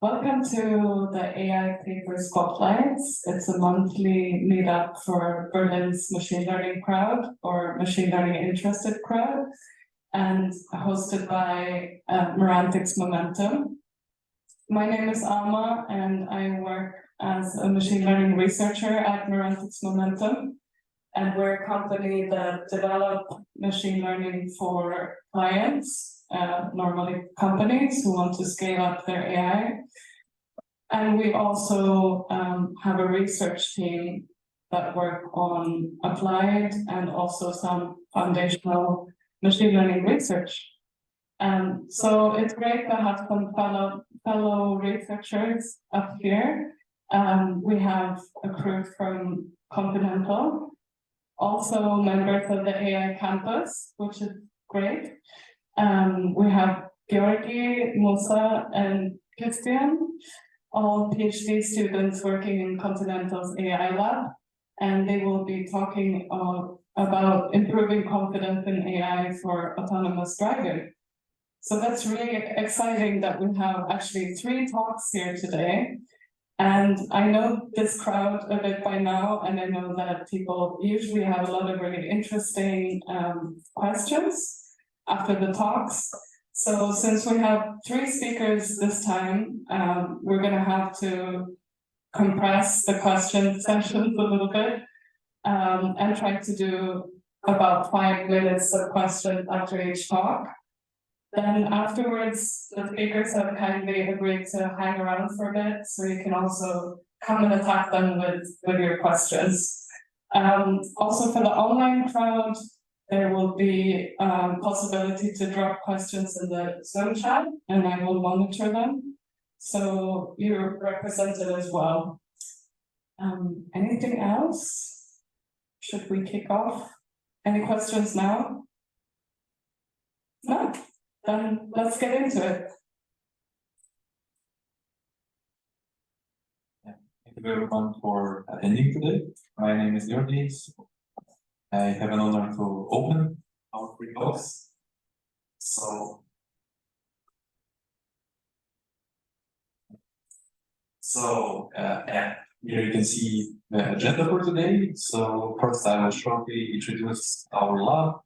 Welcome to the AI Paper Spotlights. It's a monthly meetup for Berlin's machine learning crowd or machine learning interested crowd, and hosted by Merantix Momentum. My name is Alma, and I work as a machine learning researcher at Merantix Momentum. And we're a company that develop machine learning for clients, normally companies who want to scale up their AI. And we also have a research team that work on applied and also some foundational machine learning research. So it's great to have some fellow researchers up here. We have a crew from Continental, also members of the AI campus, which is great. We have Georgii, Moussa, and Christian, all PhD students working in Continental's AI lab, and they will be talking about improving confidence in AI for autonomous driving. So that's really exciting that we have actually 3 talks here today. And I know this crowd a bit by now, and I know that people usually have a lot of really interesting questions after the talks. So since we have 3 speakers this time, we're going to have to compress the question sessions a little bit and try to do about 5 minutes of questions after each talk. Then afterwards, the speakers have kindly agreed to hang around for a bit, so you can also come and attack them with your questions. Also for the online crowd, there will be possibility to drop questions in the Zoom chat, and I will monitor them. So you're represented as well. Anything else? Should we kick off? Any questions now? No? Then let's get into it. Thank you everyone for attending today. My name is Georgii. I have an honor to open our 3 talks. Here you can see the agenda for today. So first I will shortly introduce our lab.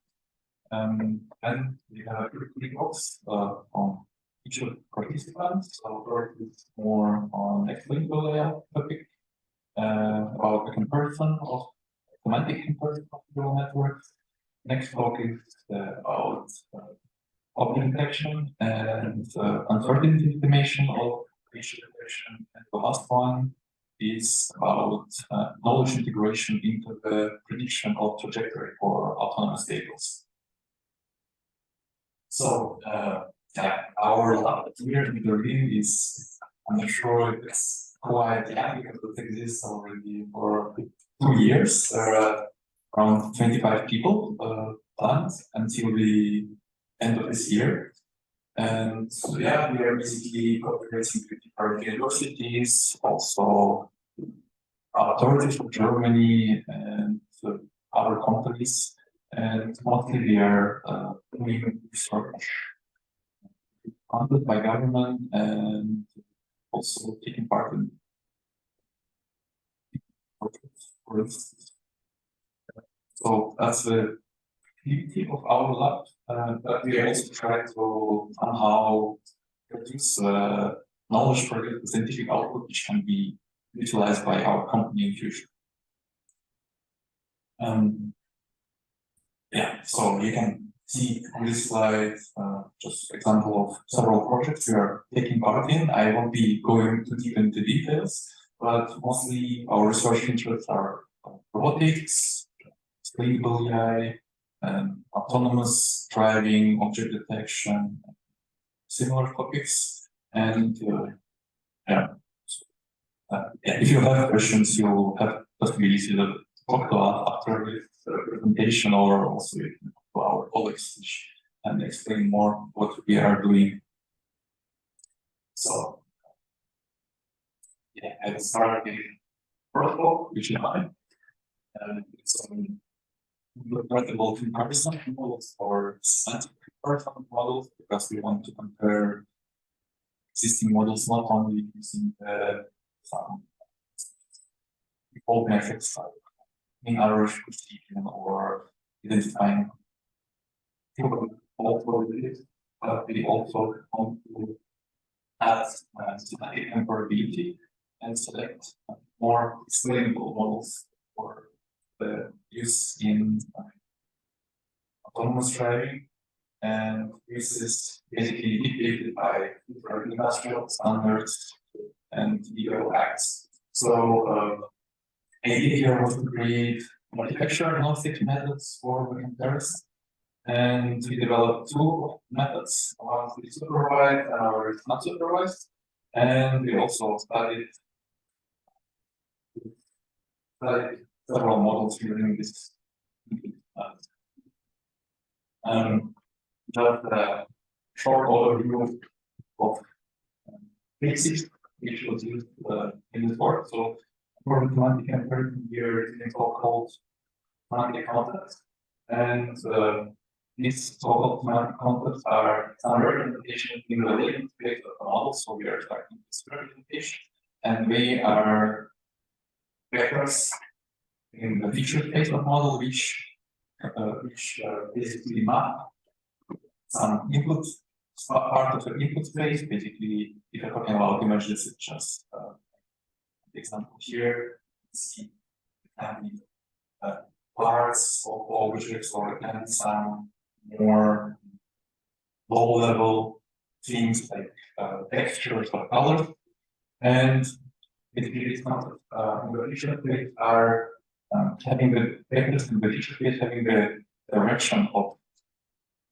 And we have 3 talks on each of the participants. So first is more on explainable AI topic about the comparison of semantic comparison of neural networks. Next talk is about object detection and uncertainty estimation of facial detection. And the last one is about knowledge integration into the prediction of trajectory for autonomous vehicles. So, our lab here in Berlin is, I'm not sure if it's quite young because it exists already for 2 years. There are around 25 people planned until the end of this year. And so, we are basically cooperating with different universities, also authorities from Germany and other companies. And mostly we are doing research funded by government and also taking part in projects, for instance. So that's the activity of our lab, but we also try to somehow produce knowledge for the scientific output which can be utilized by our company in future. So you can see on this slide just example of several projects we are taking part in. I won't be going too deep into details, but mostly our research interests are robotics, explainable AI, autonomous driving, object detection, similar topics. And if you have questions, you'll have possibility to talk to us after this presentation, or also to our colleagues and explain more what we are doing. So, I will start with protocol, which is mine. It's interpretable comparison models or semantic comparison models, because we want to compare existing models, not only using some default methods like in-arrow precision or identifying probabilities, but we also want to add systematic interpretability and select more explainable models for the use in autonomous driving. And this is basically dictated by industrial standards and legal acts. So idea here was to create architecture agnostic methods for the comparison. And we developed two methods, one is supervised and another is not supervised. And we also studied several models using this. Just a short overview of basics which was used in this work. So for the semantic comparison here is a so-called semantic concepts. And these so-called semantic concepts are some representations in the latent space of the model. So we are starting this representation, and they are vectors in the feature space of model, which basically map some input part of the input space. Basically, if you're talking about images, it's just the example here. See, and parts of objects, or it can be some more low-level things like textures or colors. And basically, these concepts in the feature space are having the vectors in the feature space having the direction of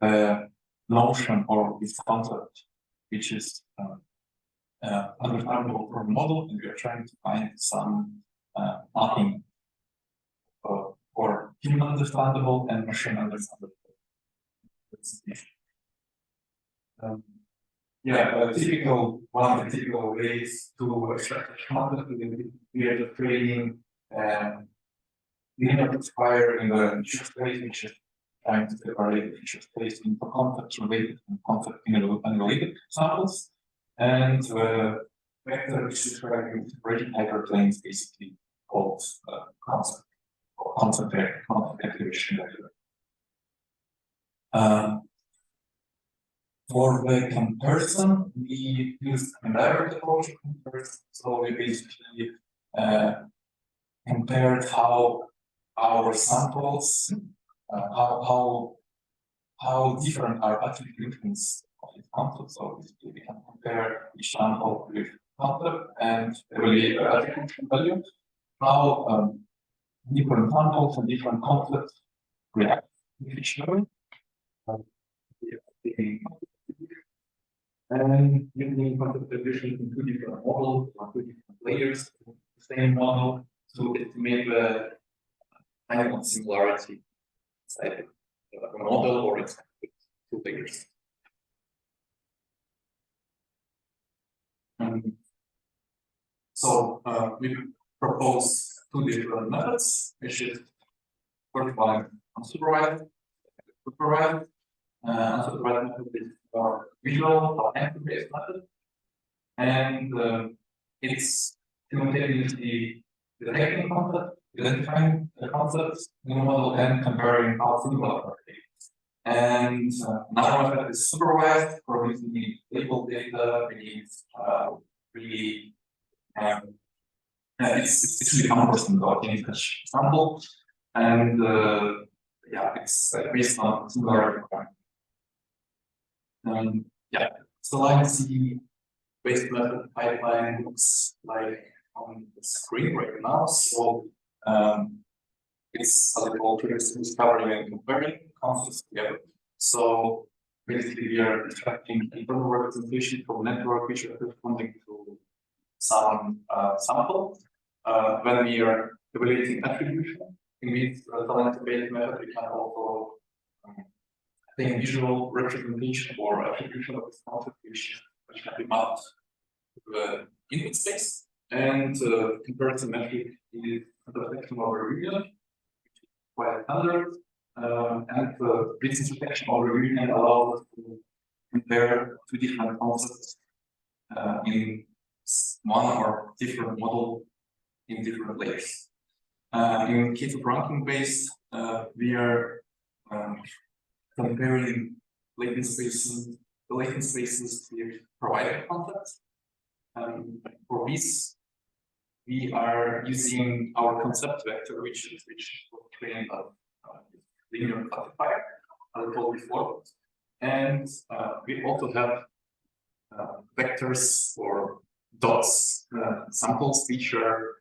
the notion or this concept, which is understandable from a model, and we are trying to find some mapping for human understandable and machine understandable. One of the typical ways to extract content we are just creating linear classifier in the feature space, which is trying to separate the feature space into concept related and concept unrelated samples. And the vector which is describing separation hyperplanes basically called concept or concept activation vector. For the comparison, we used a direct approach of comparison. So we basically compared how our samples, how different are attributions of this concept. So basically we can compare each sample with concept and evaluate the attribution value. How different samples and different concepts react with each other. And using concept division in two different models or two different layers of the same model to estimate the kind of similarity inside a model or its two layers. So we propose two different methods, which is first one unsupervised, supervised. Unsupervised method is our visual or entity-based method, and it's simultaneously detecting concept, identifying the concepts in the model, and comparing how similar are they. And another method is supervised, for which we need label data, we need really it's really cumbersome about any such sample, and yeah, it's based on similar requirements. Yeah, so like the based method pipeline looks like on the screen right now. So it's a little tricks discovering and comparing concepts together. So basically we are extracting internal representation from network which are corresponding to some sample. When we are evaluating attribution in this talented-based method, we can also think visual representation or attribution of this concept which can be mapped to the input space. And comparison metric is intersection over region, which is quite standard. And this intersection over region allows us to compare two different concepts in one or different model in different layers. In case of ranking-based, we are comparing latent spaces, the latent spaces with provided content. For this, we are using our concept vector, which was trained on linear classifier, as I told before. And we also have vectors or dots, samples, which are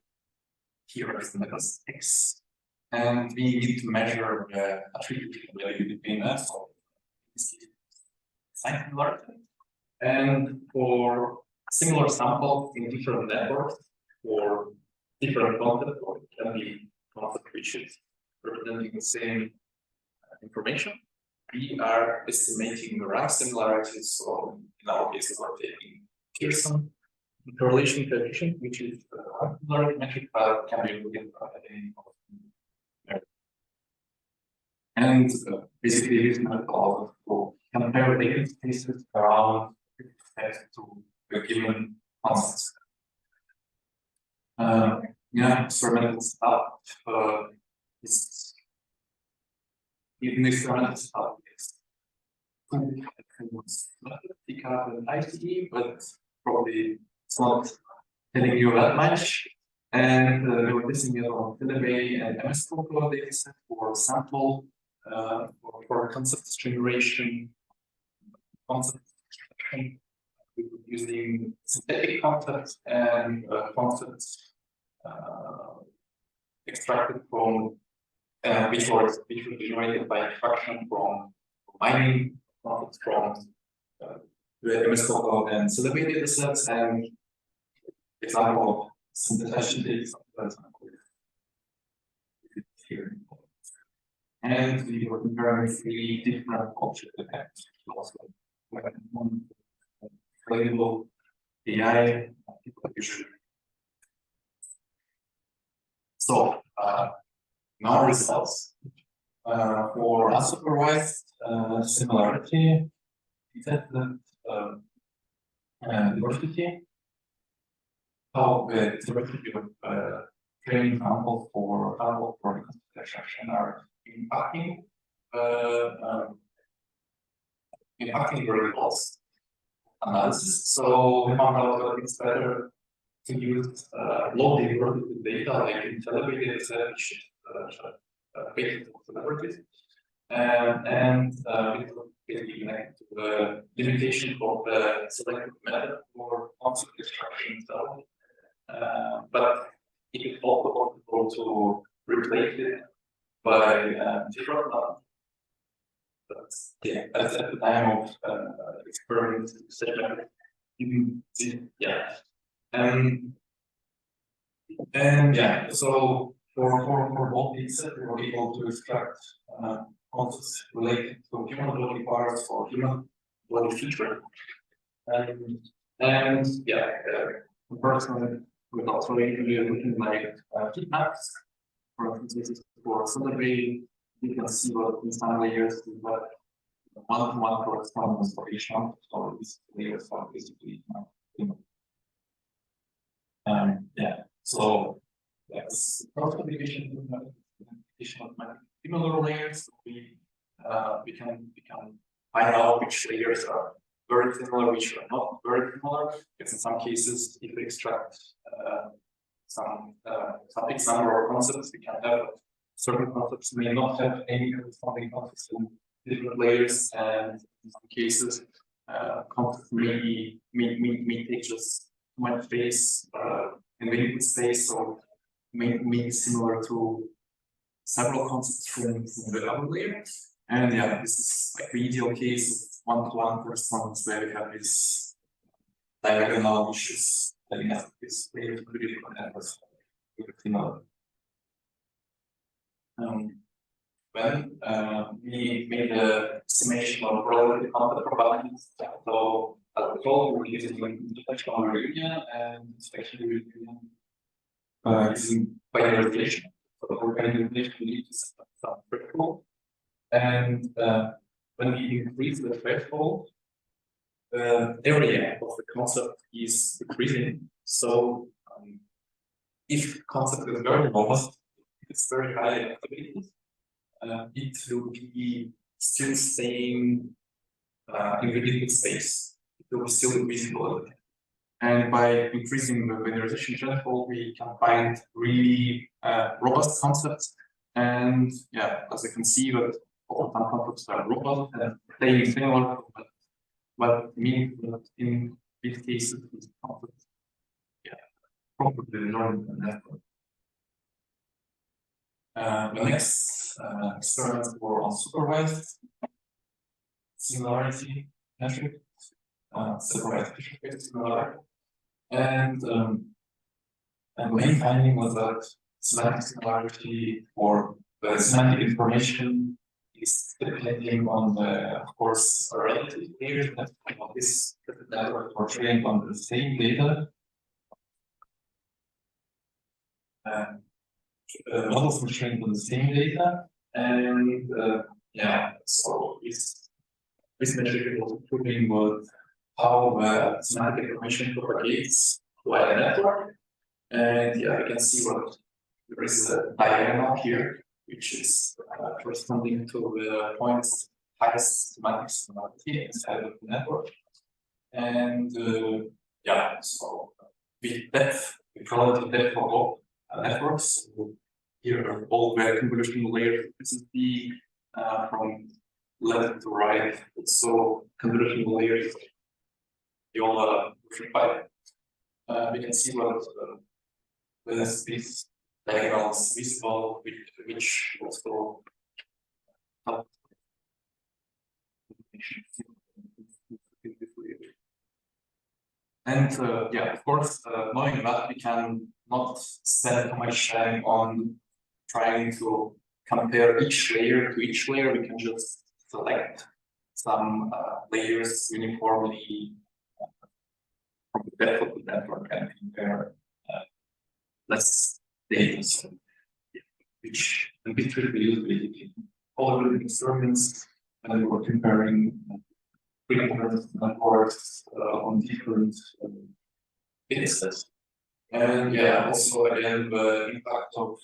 here as X. And we need to measure the attribution value between us, so sign similarity. And for similar samples in different networks for different content, or it can be concept which is representing the same information, we are estimating the rank similarities, or in our case, we're taking Pearson correlation coefficient, which is a similarity metric, but can be included in. And basically, this method allows to compare latent spaces around to a given concept. Experimental stuff is even experimental stuff is and ICE, but probably it's not telling you that much. And we were testing it on Philibay and MS-Foco dataset for sample, for concept generation, concept extraction, using synthetic concepts and concepts extracted from which were generated by extraction from mining concepts from the MS-Foco and Philibay datasets, and example of synthesization data here. And we were comparing 3 different object effects, also available AI usually. So now results for unsupervised similarity, we said that diversity. So the diversity of training samples for extraction are impacting the results analysis. So we found out that it's better to use low diversity data like in Philibay dataset, which is based on celebrities, and basically connected to the limitation of the selected method for concept extraction itself. But it is also possible to replace it by different methods. But that's at the time of experiments, such methods. So for both these, we were able to extract concepts related to human body parts or human body feature. Personally, we're also looking like heat maps. For instance, for Philibay, you can see what these time layers do, but one-to-one correspondence for each one. So these layers are basically so that's cross communication of similar layers. We can find out which layers are very similar, which are not very similar. Because in some cases, if we extract some X number of concepts, we can have certain concepts may not have any corresponding concepts in different layers, and in some cases, concepts may take just too much space in the input space, or may be similar to several concepts from the other layer. And this is like the ideal case of one-to-one correspondence where we have this diagonal issues telling us this layer could be different networks with similar. When we made the estimation of relative content probabilities, so as a result, we're using intertextual reunion and inspection reunion using binarization. So for binarization, we need to set up some threshold. And when we increase the threshold, area of the concept is decreasing. So if the concept is very robust, it's very highly activated, it will be still staying in the liquid space. It will be still visible. And by increasing the linearization threshold, we can find really robust concepts. And yeah, as you can see, that all time concepts are robust and playing similar, but means that in these cases, these concepts, properly learned the network. The next experiments were unsupervised similarity metric, supervised similarity. And the main finding was that semantic similarity or the semantic information is depending on the, of course, relative layers that this network were trained on the same data. Models were trained on the same data, and so this metric was proving with how semantic information propagates via the network. And yeah, you can see what there is a diagonal here, which is corresponding to the points highest semantic similarity inside of the network. And so the depth, the relative depth of all networks. Here are all the convolutional layers. This is the from left to right. So convolutional layers, they all simplified. We can see what these diagonals visible, which also help. And of course, knowing that, we can not spend too much time on trying to compare each layer to each layer. We can just select some layers uniformly from the depth of the network and compare less data, so, which can be trivially used basically. All of the experiments and we were comparing different networks on different datasets. And also again the impact of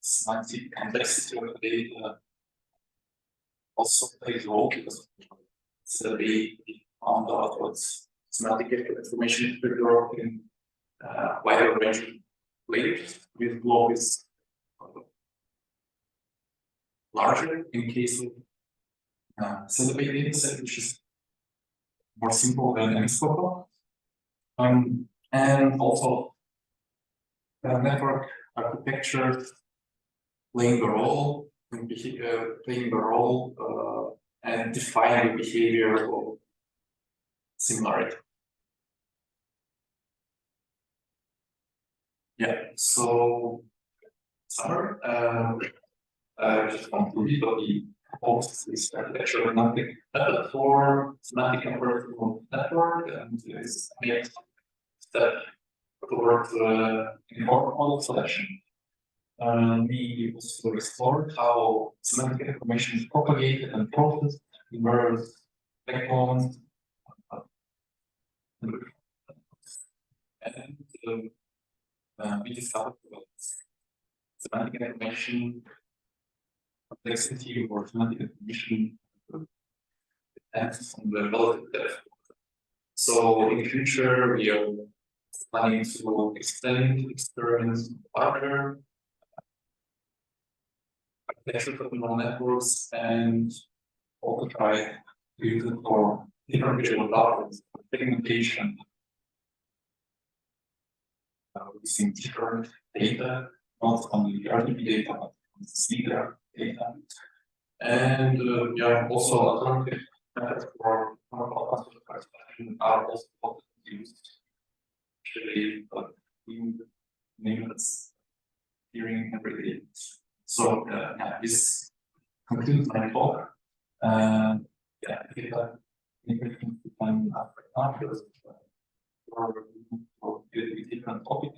semantic complexity of the data also plays a role because we found out what semantic information is developed in wider range of layers. With globe is larger in case of syllabate dataset, which is more simple than MSCOPA. And also network architecture playing the role and and defining the behavior of similarity. So summary. I just want to read what he proposed this architecture semantic method for semantic interpretable network, and is next step towards informed model selection. We also explored how semantic information is propagated and processed in various backbones. And we discovered that semantic information complexity or semantic information depends on the relative depth. So in the future, we are planning to extend experiments further, architecture for neural networks, and also try to use it for different visual patterns, segmentation, using different data, not only RGB data, but speaker data. And also alternative methods for classification are also used. Actually, in minutes hearing every day. So this concludes my talk. If you have any questions, you can ask after or a different topic.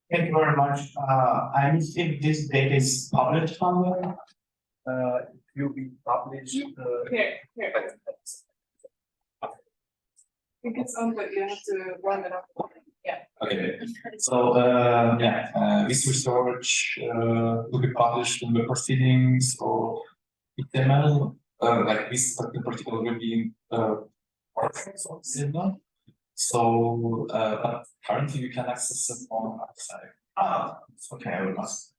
Thank you very much. I missed if this data is published somewhere. It will be published. Here. I think it's on, but you have to run it up. Yeah. Okay, so this research will be published in the proceedings or XML, like this in particular will be WordPress or Sigma. So, but currently you can access it on our site. Okay, I will ask.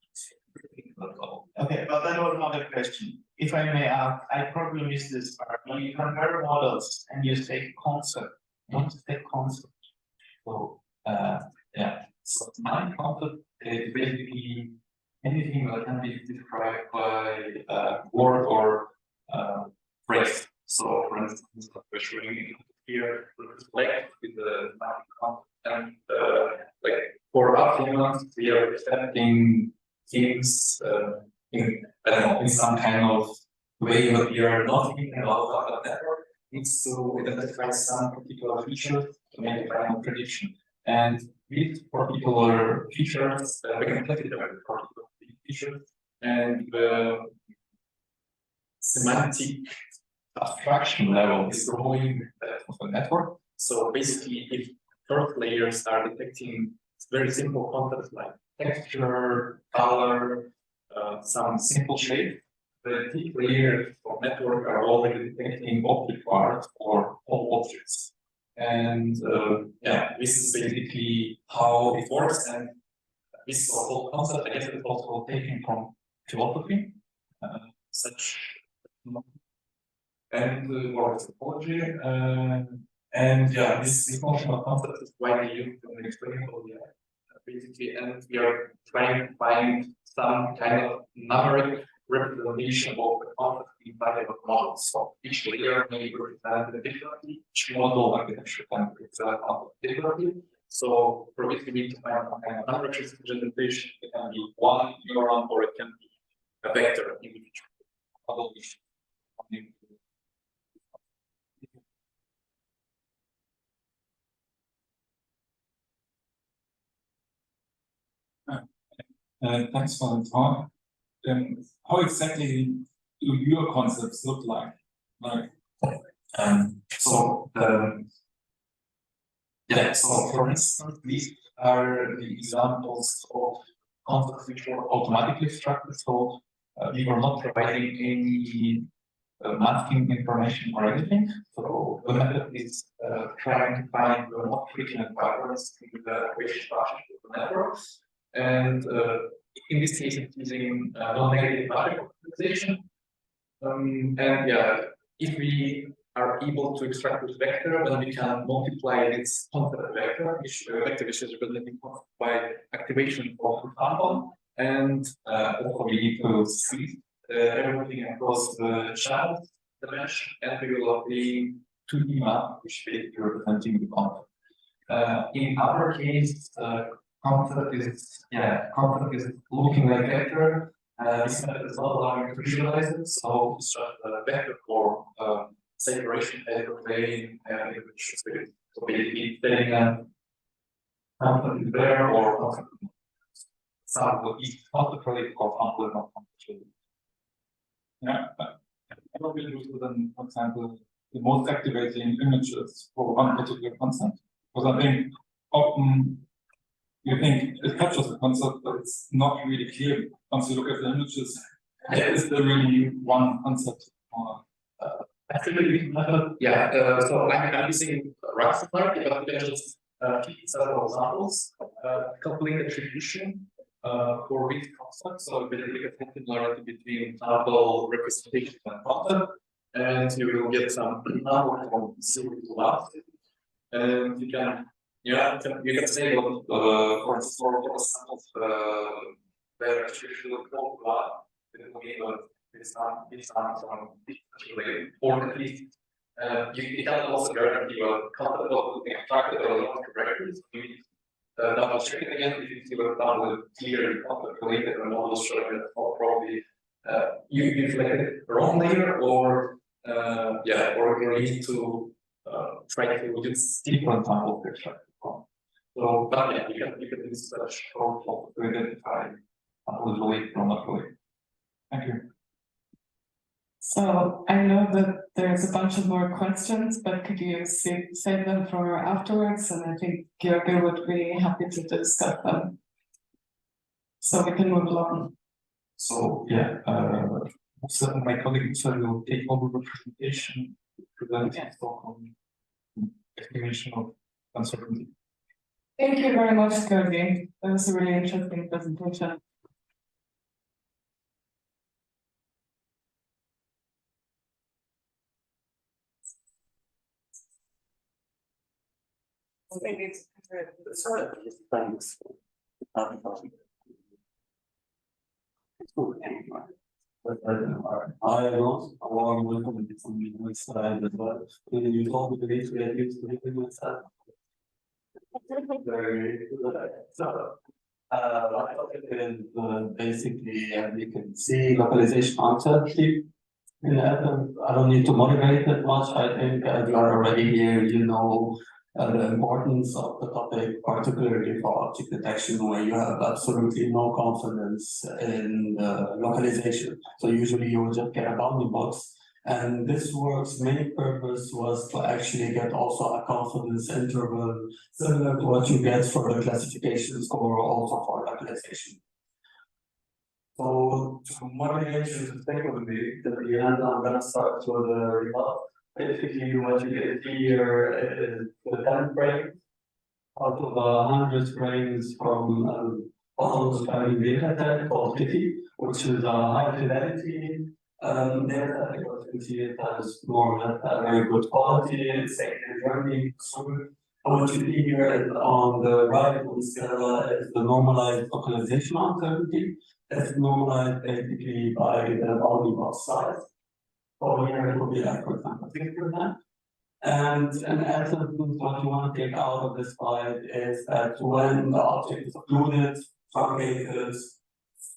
Okay, but that was not a question. If I may ask, I probably missed this part. When you compare models and you say concept, what is the concept? So, so my concept is basically anything that can be described by word or phrase. So, for instance, what we're showing here, reflect with the concept, and like for our humans, we are presenting things in I don't know, in some kind of way that we are not thinking about that network needs to identify some particular features to make a final prediction. And these particular features, we can classify them particular features, and the semantic abstraction level is growing of the network. So basically, if first layers are detecting very simple concepts like texture, color, some simple shape, the deep layers of network are already detecting object parts or all objects. And this is basically how it works. And this whole concept, I guess, is also taken from philosophy, and or psychology. And this functional concept is widely used in explainable basically, and we are trying to find some kind of numeric representation of the concept inside of models. So each layer may represent it differently, each model architecture can represent it differently. So for this, we need to find some kind of numeric representation. It can be one neuron or it can be a vector in which model is. Thanks for the talk. How exactly do your concepts look like? So for instance, these are the examples of concepts which were automatically extracted. So we were not providing any masking information or anything. So the method is trying to find the most frequent patterns in the equation structure of the network. And in this case, it's using non-negative matrix optimization. If we are able to extract this vector, then we can multiply this concept vector, which is representing by activation of the sample, and also we need to squeeze everything across the channel dimension, and we will obtain 2D map, which is basically representing the concept. In our case, concept is looking like vector. This method is not allowing to visualize it, so it's just a vector for separation as a plane, which is so basically telling them concept is there or concept is some will be concept related or concept not concept related. I will use then, for example, the most activating images for one particular concept, because I think often you think it captures the concept, but it's not really clear once you look at the images. Is there really one concept? Actually, so I'm using Raster, but we can just pick several examples, calculate attribution for each concept. So basically, a similarity between sample representation and concept, and you will get some number from 0 to 1. And you can say what for instance for samples where attribution will go to 1, it will be this time from related, or at least you can also guarantee a concept of extracted or not correctly. So you need double check it again if you see what the clear concept related and models showing that probably you selected the wrong layer, or you need to try to use different samples to extract it from. So, but yeah, you can use such to identify who's awake or not awake. Thank you. So I know that there's a bunch of more questions, but could you save them for afterwards? And I think Georgii would be happy to discuss them. So we can move along. So yeah, my colleague will take over the presentation, present talk on estimation of uncertainty. Thank you very much, Georgii. That was a really interesting presentation. Thanks. Hi everyone, a warm welcome from my side as well. When you told me today to get used to it myself. Very good. So, my topic is basically, as you can see, localization uncertainty. I don't need to moderate it much. I think as you are already here, you know the importance of the topic, particularly for object detection, where you have absolutely no confidence in the localization. So usually you will just get a bounding box. And this work's main purpose was to actually get also a confidence interval similar to what you get for the classification score, also for localization. So to moderate you take with me, at the end, I'm gonna start with the result. Basically, what you get here is the 10 frames out of 100 frames from almost having data set called Kitty, which is a high fidelity data set because you can see it has more or less a very good quality, it's safe in learning. And what you see here is on the right on the scale is the normalized localization uncertainty. It's normalized basically by the bounding box size. So here it will be like, for example, 6%. And in essence, what you want to take out of this slide is that when the object is occluded, truncated,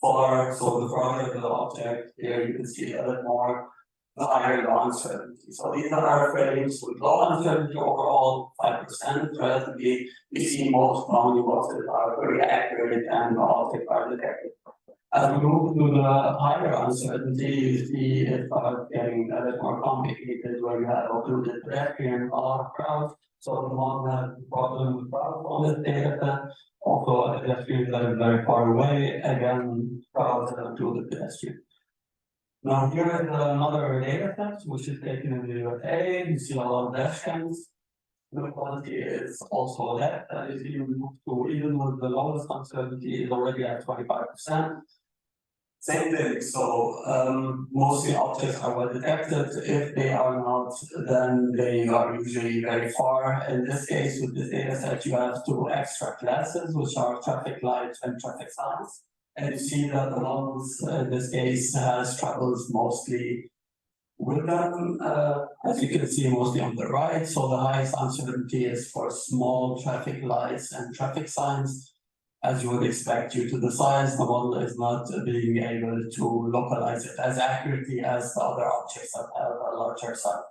far, so the farther the object, here you can see a bit more, the higher the uncertainty. So these are frames with low uncertainty overall, 5%. Relatively, we see most bounding boxes are very accurate and the objects are detected. As we move to the higher uncertainty, you see it starts getting a bit more complicated where you have occluded pedestrian or crowd. So the model has a problem with crowds on this data set. Also, a pedestrian that is very far away, again, crowds have occluded pedestrian. Now here is another data set which is taken in the USA. You see a lot of dash cams. The quality is also that. If you move to even with the lowest uncertainty is already at 25%. Same thing, so mostly objects are well detected. If they are not, then they are usually very far. In this case, with this data set, you have two extra classes, which are traffic lights and traffic signs. And you see that the models in this case has travels mostly with them, as you can see, mostly on the right. So the highest uncertainty is for small traffic lights and traffic signs. As you would expect, due to the size, the model is not being able to localize it as accurately as the other objects that have a larger size.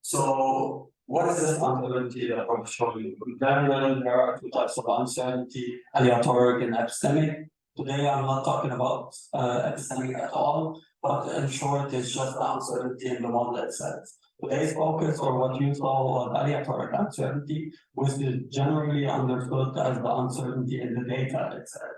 So, what is this uncertainty that I'm showing you? In general, there are two types of uncertainty, aleatoric and epistemic. Today, I'm not talking about epistemic at all, but in short, it's just the uncertainty in the model itself. Today's focus, or what you saw, was aleatoric uncertainty, which is generally understood as the uncertainty in the data itself.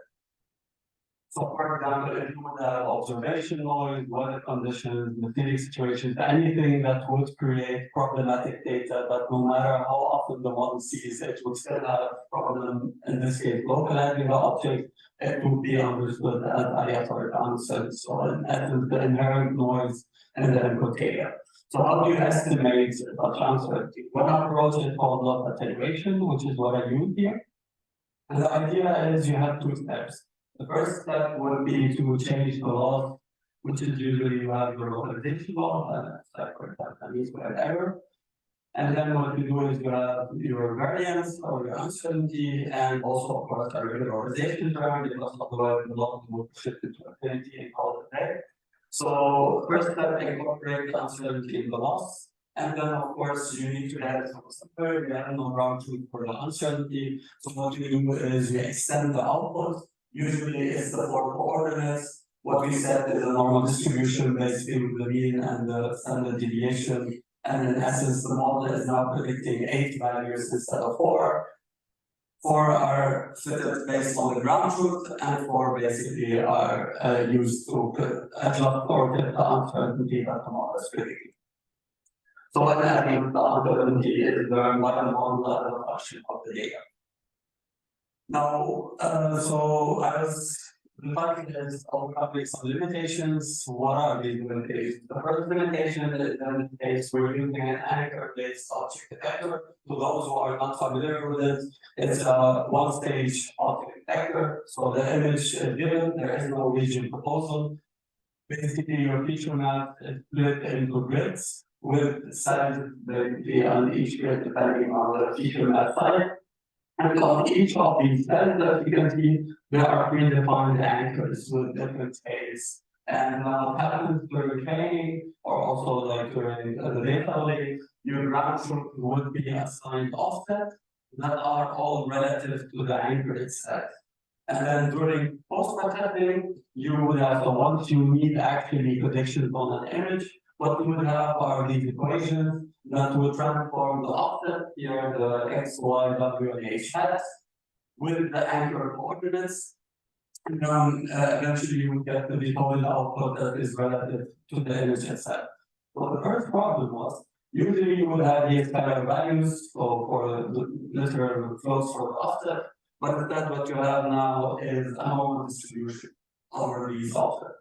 So, for example, if you would have observation noise, weather conditions, material situations, anything that would create problematic data, that no matter how often the model sees it, would still have a problem, in this case, localizing the object, it would be understood as aleatoric uncertainty. So, in essence, the inherent noise in the input data. So how do you estimate such uncertainty? One approach is called loss attenuation, which is what I use here. And the idea is you have two steps. The first step would be to change the loss, which is usually you have your localization loss, and that's like, for example, mean squared error. And then what you do is you have your variance or your uncertainty, and also, of course, a regularization term, because otherwise the loss will shift into affinity and call it there. So first step, incorporate uncertainty in the loss. And then, of course, you need to add somewhere, you have no ground truth for the uncertainty. So what you do is you extend the output. Usually it's the 4 coordinates. What we set is a normal distribution basically with the mean and the standard deviation. And in essence, the model is now predicting 8 values instead of 4. 4 are fitted based on the ground truth, and 4 basically are used to adjust or get the uncertainty that the model is predicting. So when I think the uncertainty is learned by the model as a function of the data. Now, so I was defining this overcoming some limitations. What are these limitations? The first limitation is in this case we're using an anchor-based object detector. To those who are not familiar with it, it's a one-stage object detector. So the image is given, there is no region proposal. Basically, your feature map is split into grids with sizes basically on each grid depending on the feature map type. And on each of these cells, as you can see, there are predefined anchors with different scales. And what happens during training, or also like during the data lake, your ground truth would be assigned offset that are all relative to the anchor itself. And then during post-processing, you would have, so once you need actually predictions on an image, what you would have are these equations that would transform the offset here, the x, y, w, and h hats, with the anchor coordinates. And then eventually you get the default output that is relative to the image itself. So the first problem was, usually you would have these kind of values for the literal flows for the offset, but instead what you have now is a normal distribution over these offsets.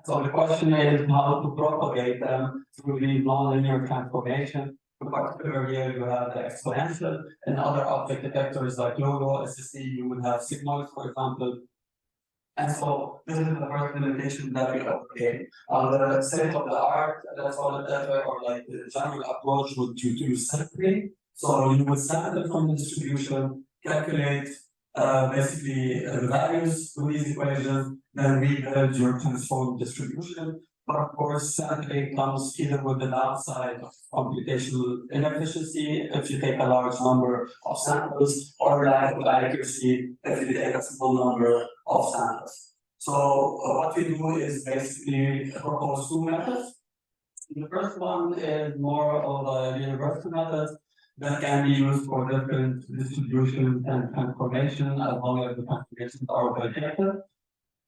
So the question is how to propagate them through these nonlinear transformation. In particular, here you have the exponential. In other object detectors like LOGO, SSE, you would have sigmoids, for example. And so this is the first limitation that we overcame. The state of the art, let's call it that way, or like the general approach would you do sampling. So you would sample from the distribution, calculate basically the values with these equations, then rebuild your transformed distribution. But of course, sampling comes either with the downside of computational inefficiency if you take a large number of samples, or lack of accuracy if you take a small number of samples. So what we do is basically propose 2 methods. The first one is more of a universal method that can be used for different distributions and transformation as long as the transformations are validated.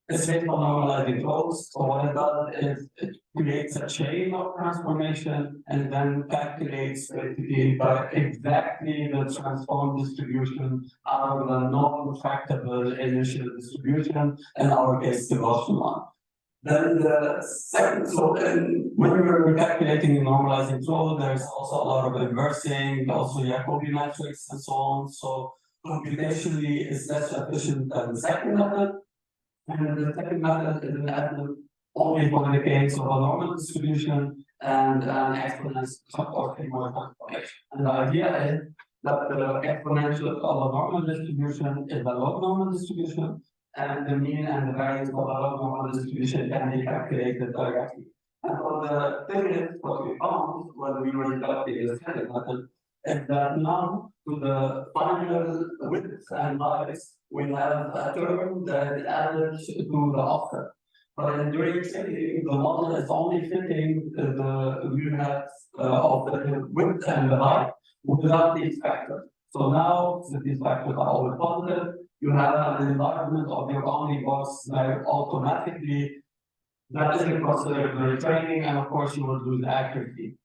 It's based on normalizing flows. So what it does is it creates a chain of transformation and then calculates basically by exactly the transformed distribution out of the non-tractable initial distribution, in our case, the Gaussian one. Then the second, so then when we're calculating the normalizing flow, there's also a lot of inversing, also Jacobi metrics and so on. So computationally, it's less efficient than the second method. And the second method is an estimate only for the case of a normal distribution and an exponential or more transformation. And the idea is that the exponential of a normal distribution is a log normal distribution, and the mean and the variance of a log normal distribution can be calculated directly. And so the thing is, what we found when we were developing this kind of method is that now to the final widths and heights, we have a term that is added to the offset. But during training, the model is only fitting the units of the width and the height without these factors. So now, since these factors are always positive, you have an enlargement of your bounding box that automatically that isn't considered during training, and of course you will lose accuracy.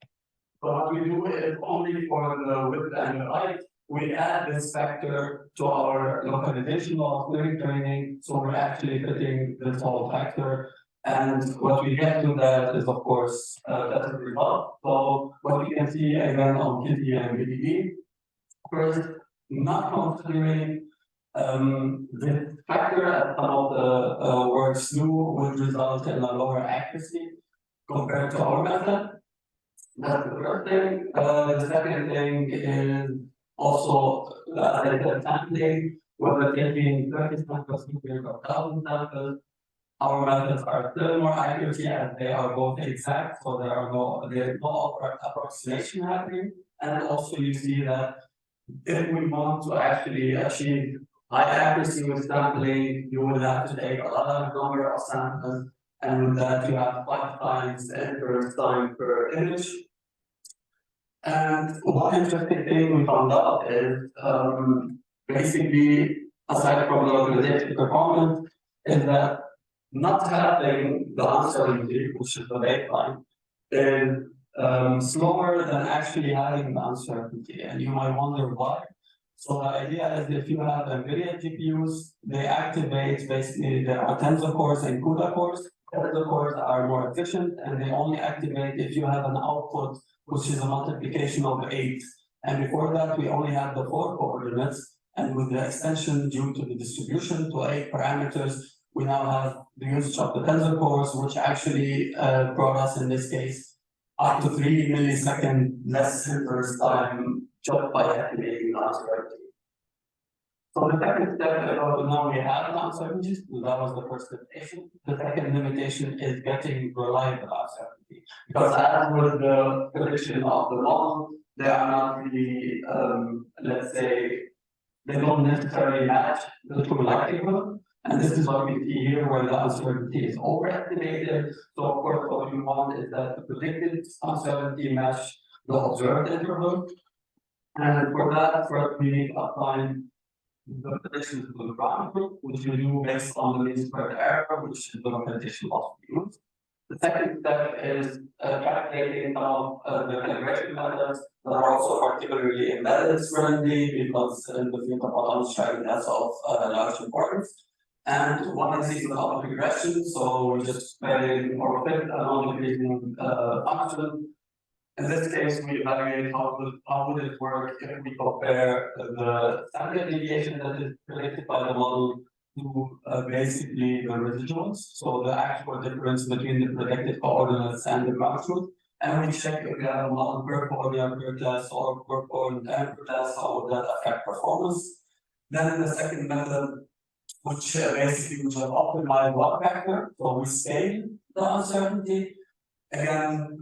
So what we do is only for the width and the height, we add this factor to our localization of during training, so we're actually fitting this whole factor. And what we get to that is, of course, better result. So what we can see again on Kitty and BDD, first, not considering this factor as some of the works do would result in a lower accuracy compared to our method. That's the first thing. The second thing is also, as I said, sampling, whether taking 30 samples compared to 1,000 samples. our methods are still more accurate as they are both exact, so there's no approximation happening. And also you see that if we want to actually achieve high accuracy with sampling, you would have to take a large number of samples, and with that you have 5 times the inference time per image. And one interesting thing we found out is basically, aside from the localization performance, is that not having the uncertainty, which is the baseline, is slower than actually having the uncertainty. And you might wonder why. So the idea is if you have NVIDIA GPUs, they activate basically there are tensor cores and CUDA cores. Tensor cores are more efficient and they only activate if you have an output which is a multiplication of 8. And before that, we only had the 4 coordinates. And with the extension due to the distribution to 8 parameters, we now have the usage of the tensor cores, which actually brought us in this case up to 3 milliseconds less inverse time just by activating the uncertainty. So the second step, now we have the uncertainties, that was the first limitation. The second limitation is getting reliable uncertainty. Because as with the prediction of the model, they are not really, let's say, they don't necessarily match the true likelihood. And this is what we see here where the uncertainty is overestimated. So of course, what we want is that the predicted uncertainty match the observed interval. And for that, first we need to apply the prediction to the ground group, which we do based on the mean squared error, which is the localization loss we use. The second step is calculating some of the calibration methods that are also particularly embedded friendly because in the field of autonomous driving that's of large importance. And one is the automatic regression, so we just very or fit an automatic function. In this case, we evaluate how would it work if we compare the standard deviation that is predicted by the model to basically the residuals, so the actual difference between the predicted coordinates and the ground truth. And we check if we have a model per coordinate per class or per coordinate per class, how would that affect performance. Then the second method, which basically we have optimized one factor, so we scale the uncertainty. Again,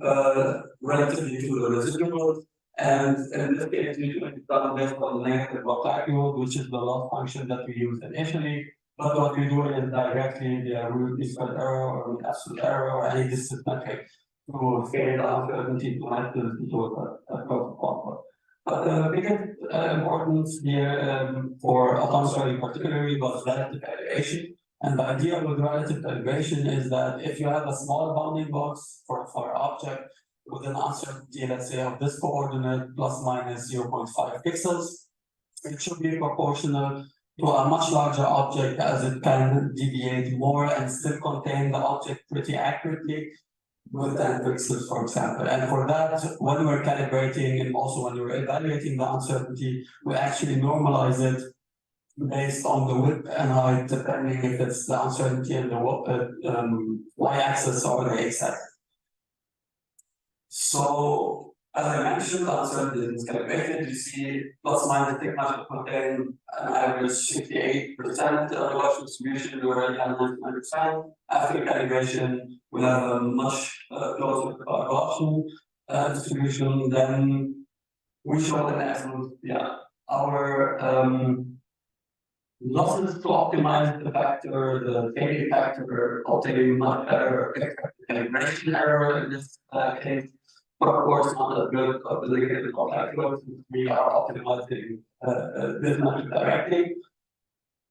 relatively to the residuals, and in this case, we do it done based on the negative block likelihood, which is the loss function that we used initially. But what we do is directly the root mean squared error or absolute error or any distance metric to scale the uncertainty to match the protocol. But the biggest importance here for autonomous driving particularly was relative calibration. And the idea with relative calibration is that if you have a small bounding box for an object with an uncertainty, let's say of this coordinate plus minus 0.5 pixels, it should be proportional to a much larger object as it can deviate more and still contain the object pretty accurately with 10 pixels, for example. And for that, when we're calibrating and also when we're evaluating the uncertainty, we actually normalize it based on the width and height, depending if it's the uncertainty and the y-axis or the x-axis. So, as I mentioned, the uncertainty is calibrated. You see, plus minus sigma should contain an average 58% regression distribution. We already have 99%. After calibration, we have a much closer to our Gaussian distribution. Then we show an absolute, our losses to optimize the factor, the failure factor, obtaining much better calibration error in this case. But of course, not as good of the negative calculus, since we are optimizing this metric directly.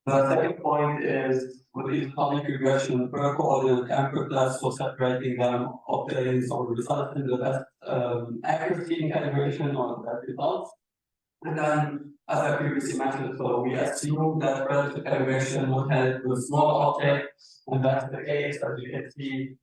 The second point is with these atomic regression per coordinate and per class, so separating them obtains or results in the best accuracy in calibration or the best results. And then, as I previously mentioned, so we assume that relative calibration will help with small objects, and that's the case, as you can see,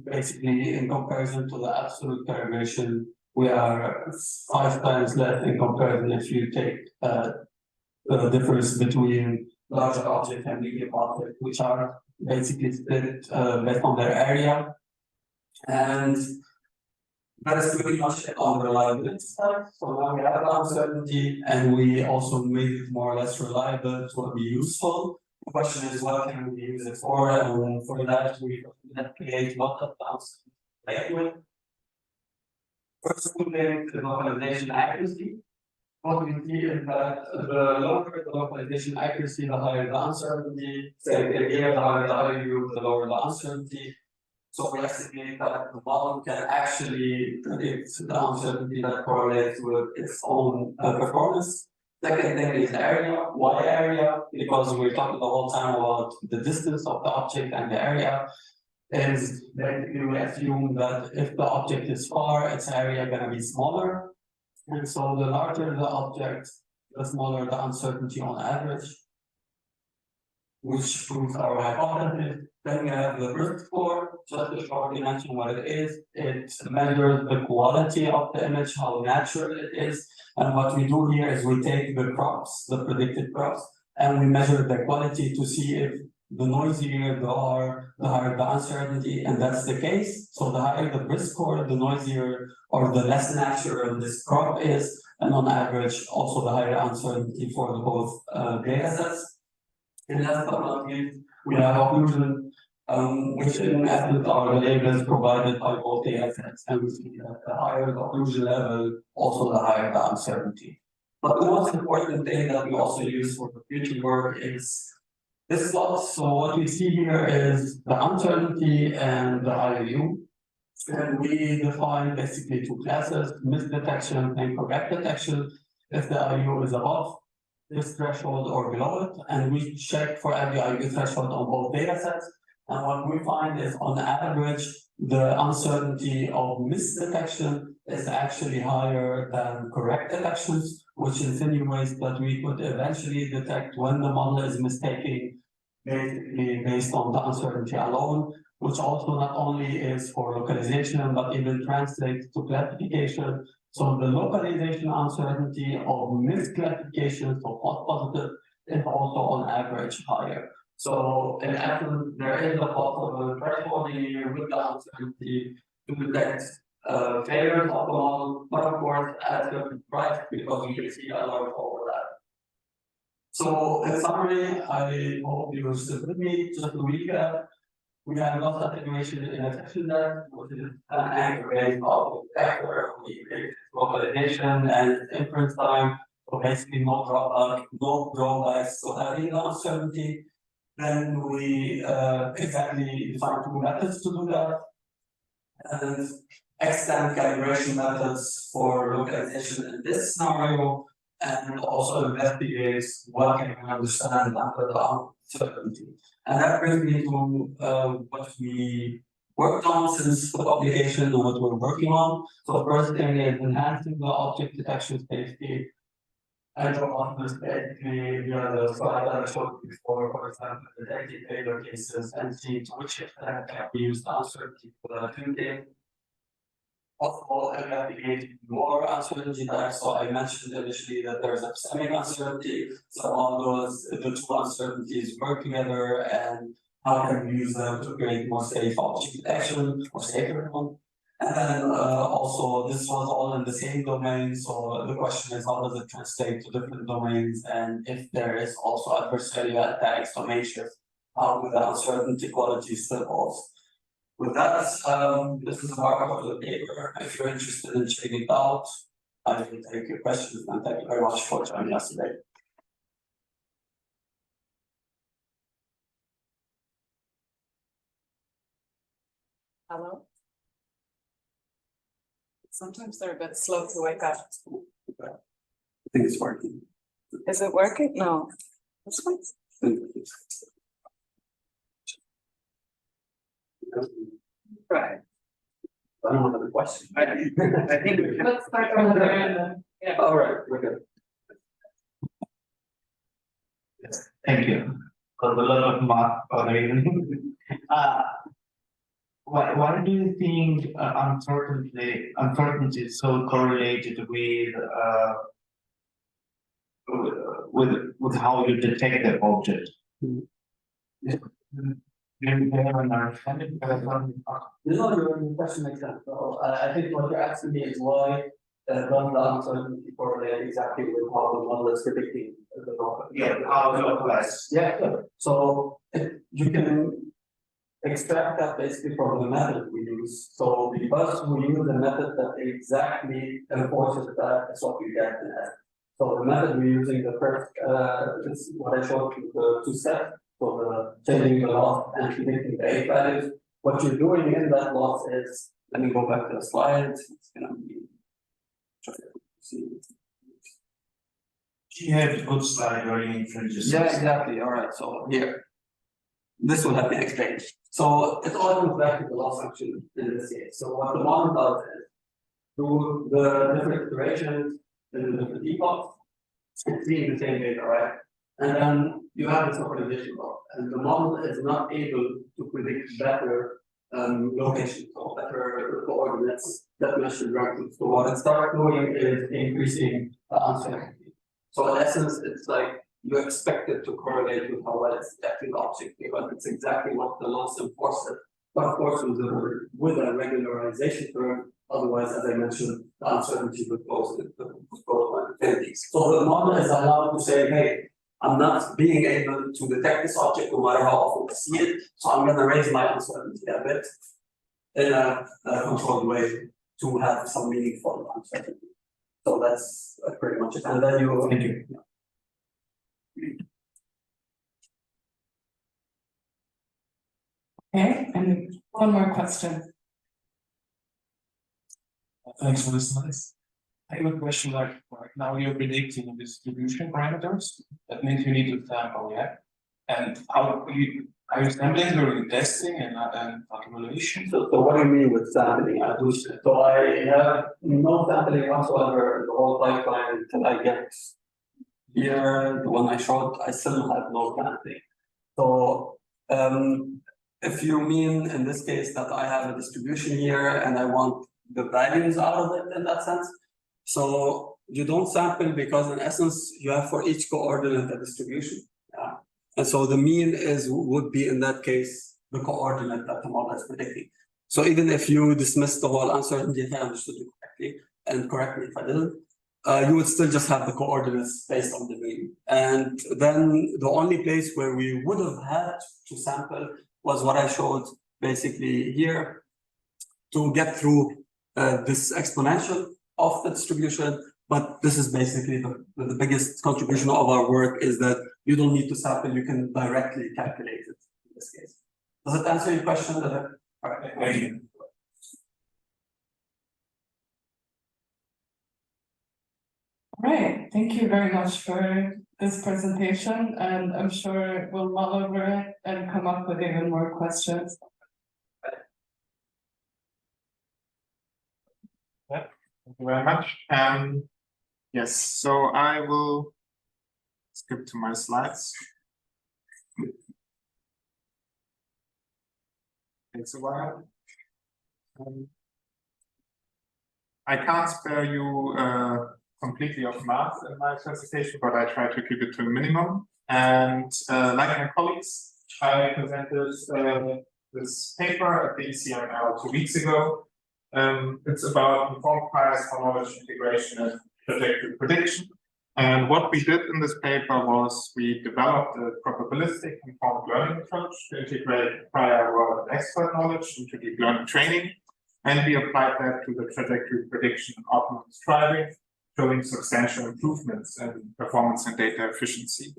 basically in comparison to the absolute calibration, we are 5 times less in comparison if you take the difference between large object and medium object, which are basically split based on their area. And that is pretty much on the reliability side. So now we have uncertainty and we also made it more or less reliable to be useful. The question is, what can we use it for? And for that, we create lots of language. First thing, the localization accuracy. What we see is that the lower the localization accuracy, the higher the uncertainty. Same thing here, the higher the IU, the lower the uncertainty. So we estimate that the model can actually predict the uncertainty that correlates with its own performance. Second thing is area. Why area? Because we're talking the whole time about the distance of the object and the area. Is basically we assume that if the object is far, its area gonna be smaller. And so the larger the object, the smaller the uncertainty on average, which proves our hypothesis. Then we have the risk score, just to shortly mention what it is. It measures the quality of the image, how natural it is. And what we do here is we take the crops, the predicted crops, and we measure the quality to see if the noisier they are, the higher the uncertainty, and that's the case. So the higher the risk score, the noisier or the less natural this crop is, and on average, also the higher uncertainty for the both data sets. And last but not least, we have occlusion, which in essence are the labels provided by both data sets, and we see that the higher the occlusion level, also the higher the uncertainty. But the most important thing that we also use for the future work is this plot. So what we see here is the uncertainty and the IOU. And we define basically two classes, misdetection and correct detection. If the IOU is above this threshold or below it, and we check for every IOU threshold on both data sets. And what we find is on average, the uncertainty of misdetection is actually higher than correct detections, which insinuates that we could eventually detect when the model is mistaking basically based on the uncertainty alone, which also not only is for localization, but even translates to classification. So the localization uncertainty of misclassification, so false positive, is also on average higher. So in essence, there is a possible threshold here with the uncertainty to detect failures of the model, but of course at a certain price, because we can see a lot of overlap. So in summary, I hope you still with me. Just to recap, we have lots of information in attention there, which is an anchor-based object vector, we create localization and inference time. So basically no drawbacks. So having the uncertainty, then we exactly define two methods to do that. And extend calibration methods for localization in this scenario, and also investigates what can we understand under the uncertainty. And that brings me to what we worked on since the publication and what we're working on. So first thing is enhancing the object detection safety. I don't want this basically, the slide that I showed before, for example, detecting failure cases and see to which extent can we use the uncertainty for the tuning. Also, investigating more uncertainty types. So I mentioned initially that there's epistemic uncertainty. So all those, the two uncertainties work together, and how can we use them to create more safe object detection or safer one? And then also this was all in the same domain. So the question is, how does it translate to different domains? And if there is also adversarial attacks, domain shifts, how do the uncertainty qualities still evolve? With that, this is the markup of the paper. If you're interested in checking it out, I will take your questions, and thank you very much for joining us today. Hello? Sometimes they're a bit slow to wake up. I think it's working. Is it working? No. This one? Right. I don't have a question. I think we can. Let's start from the very end. Yeah. All right, we're good. Thank you. Got a lot of math already. Why do you think uncertainty is so correlated with how you detect the object? No, your question makes sense. So, I think what you're asking me is why does the uncertainty correlate exactly with how the model is predicting Yeah, how localized. Yeah, yeah. So you can extract that basically from the method we use. So because we use a method that exactly enforces that, is what you get in that. So the method we're using, the first, is what I showed you, the two steps. So the changing the loss and predicting the A values. What you're doing in that loss is, let me go back to the slides. It's gonna be, You have a good slide where you introduce. yeah, exactly. All right. So here, this will have been explained. So it all comes back to the loss function in this case. So what the model does is, through the different iterations in the different epochs, it's seeing the same data, right? And then you have this optimization block, and the model is not able to predict better locations or better coordinates that mesh directly. So what it starts doing is increasing the uncertainty. So in essence, it's like you expect it to correlate with how well it's detecting the object, because it's exactly what the loss enforces. But of course, with a regularization term, otherwise, as I mentioned, the uncertainty would go to infinity. So the model is allowed to say, hey, I'm not being able to detect this object no matter how often I see it, so I'm going to raise my uncertainty a bit in a controlled way to have some meaningful uncertainty. So that's pretty much it. And then you. Thank you. Okay, and one more question. Thanks for this slides. I have a question like now you're predicting distribution parameters. That means you need to sample, yeah? And how are you sampling during testing and accumulation? So what do you mean with sampling? So I have no sampling whatsoever in the whole pipeline until I get here, the one I showed, I still have no sampling. So if you mean in this case that I have a distribution here and I want the values out of it in that sense, so you don't sample because in essence you have for each coordinate a distribution. Yeah. And so the mean would be in that case the coordinate that the model is predicting. So even if you dismiss the whole uncertainty, if I understood you correctly, and correct me if I didn't, you would still just have the coordinates based on the mean. And then the only place where we would have had to sample was what I showed basically here to get through this exponential of the distribution. But this is basically the biggest contribution of our work is that you don't need to sample, you can directly calculate it in this case. Does it answer your question? All right, thank you. All right, thank you very much for this presentation, and I'm sure we'll mull over it and come up with even more questions. Thank you very much. Yes, so I will skip to my slides. Takes a while. I can't spare you completely of math in my presentation, but I try to keep it to a minimum. And like my colleagues, I presented this paper at the ECML 2 weeks ago. It's about informed bias for knowledge integration and trajectory prediction. And what we did in this paper was we developed a probabilistic informed learning approach to integrate prior world and expert knowledge into deep learning training. And we applied that to the trajectory prediction and autonomous driving, showing substantial improvements in performance and data efficiency.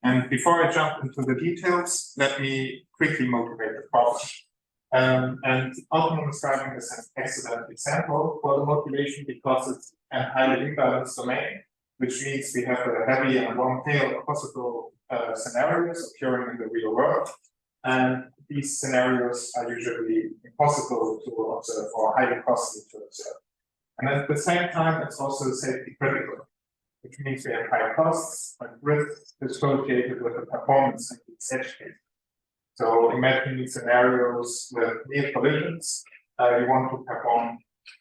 And before I jump into the details, let me quickly motivate the problem. And autonomous driving is an excellent example for the motivation because it's a highly imbalanced domain, which means we have a heavy and long tail of possible scenarios occurring in the real world. And these scenarios are usually impossible to observe or highly costly to observe. And at the same time, it's also safety critical, which means we have high costs and risks associated with the performance in these edge cases. So imagine these scenarios with near collisions. You want to perform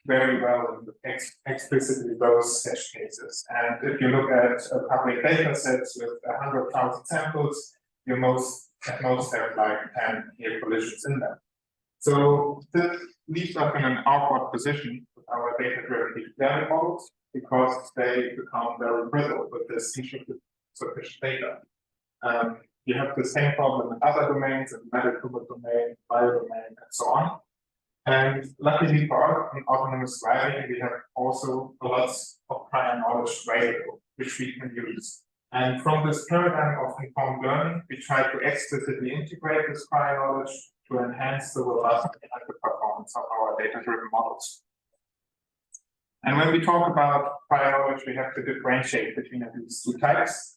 very well in explicitly those edge cases. And if you look at public data sets with 100,000 samples, you at most have like 10 near collisions in them. So this leaves us in an awkward position with our data-driven deep learning models because they become very brittle with this sufficient data. You have the same problem in other domains, in the medical domain, bio domain, and so on. And luckily for us, in autonomous driving, we have also lots of prior knowledge available, which we can use. And from this paradigm of informed learning, we try to explicitly integrate this prior knowledge to enhance the robustness and the performance of our data-driven models. And when we talk about prior knowledge, we have to differentiate between these two types.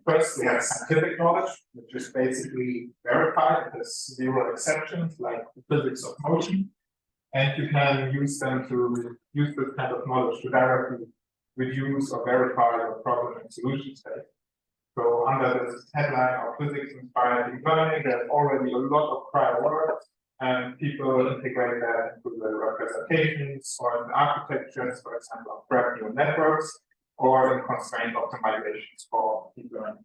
First, we have scientific knowledge, which is basically verified. There's zero exceptions, like the physics of motion. And you can use them to use this kind of knowledge to directly reduce or verify your problem and solution state. So under this headline of physics-inspired deep learning, there's already a lot of prior work, and people integrate that into the representations or in the architectures, for example, of graph neural networks, or in constraint optimizations for deep learning.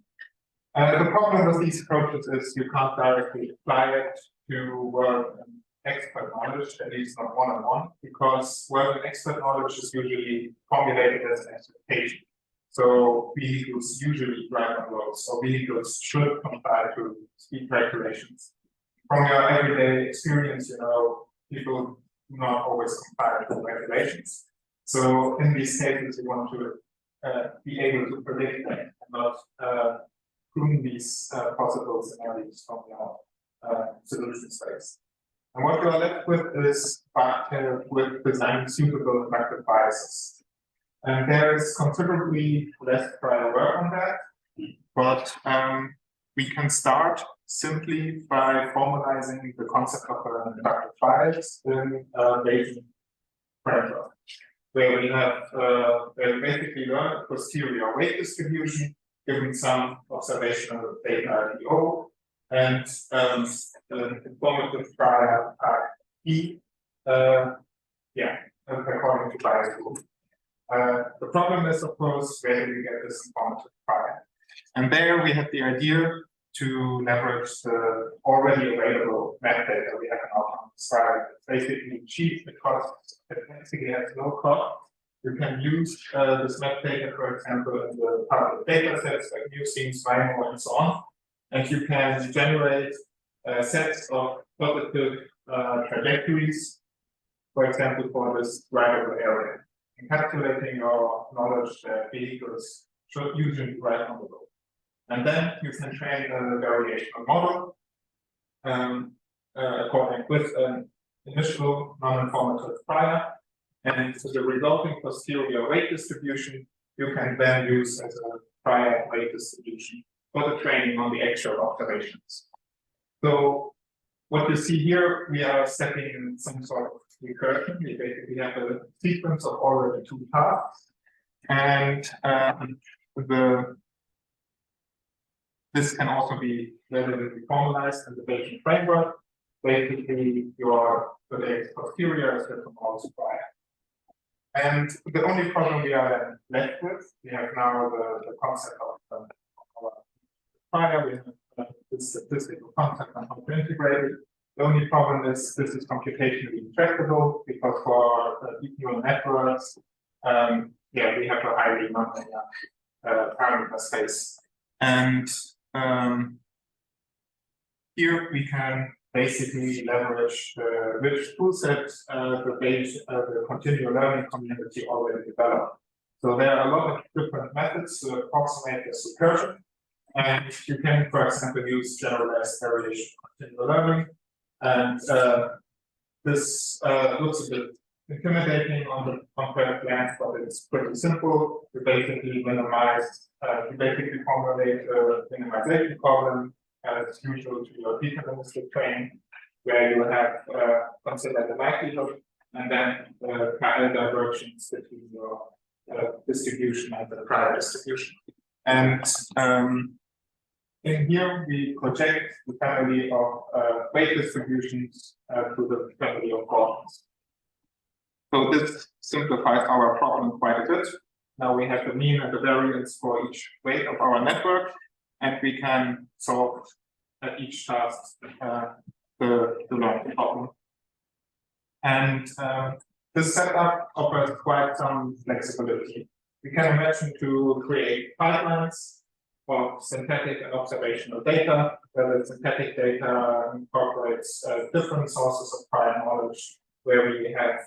The problem with these approaches is you can't directly apply it to work in expert knowledge, at least not one-on-one, because work in expert knowledge is usually formulated as an expectation. So vehicles usually drive on roads, so vehicles should comply to speed regulations. From your everyday experience, you know, people do not always comply to regulations. So in these cases, you want to be able to predict them and not prune these possible scenarios from your solution space. And what you are left with is with designing suitable effective biases. And there is considerably less prior work on that, but we can start simply by formalizing the concept of an inductive bias in a Bayesian framework, where we have basically learned a posterior weight distribution given some observational data DO and informative prior P, according to bias rule. The problem is, of course, where do we get this informative prior? And there we have the idea to leverage the already available map data we have in autonomous driving. Basically cheap because it basically has no cost. You can use this map data, for example, in the public data sets like Newscenes, Waymo, and so on. And you can generate sets of positive trajectories, for example, for this drivable area. Encapsulating your knowledge that vehicles should usually drive on the road. And then you can train a variational model according with an initial non-informative prior. And the resulting posterior weight distribution you can then use as a prior weight distribution for the training on the actual observations. So what you see here, we are setting in some sort of recursion. We basically have a sequence of already two paths, and this can also be relatively formalized in the Bayesian framework. Basically, your posterior is the most prior. And the only problem we are then left with, we have now the concept of our prior, we have the statistical concept and how to integrate it. The only problem is this is computationally intractable because for deep neural networks, we have a highly nonlinear parameter space. And here we can basically leverage the rich toolset the continual learning community already developed. So there are a lot of different methods to approximate this recursion. And you can, for example, use generalized variation continual learning. And this looks a bit intimidating on the first glance, but it's pretty simple. You basically formulate a minimization problem as usual to your deterministic training, where you have consider the likelihood and then the prior divergence between your distribution and the prior distribution. And in here, we project the family of weight distributions to the family of Gaussians. So this simplifies our problem quite a bit. Now we have the mean and the variance for each weight of our network, and we can solve at each task the learning problem. And this setup offers quite some flexibility. We can imagine to create pipelines of synthetic and observational data, where the synthetic data incorporates different sources of prior knowledge, where we have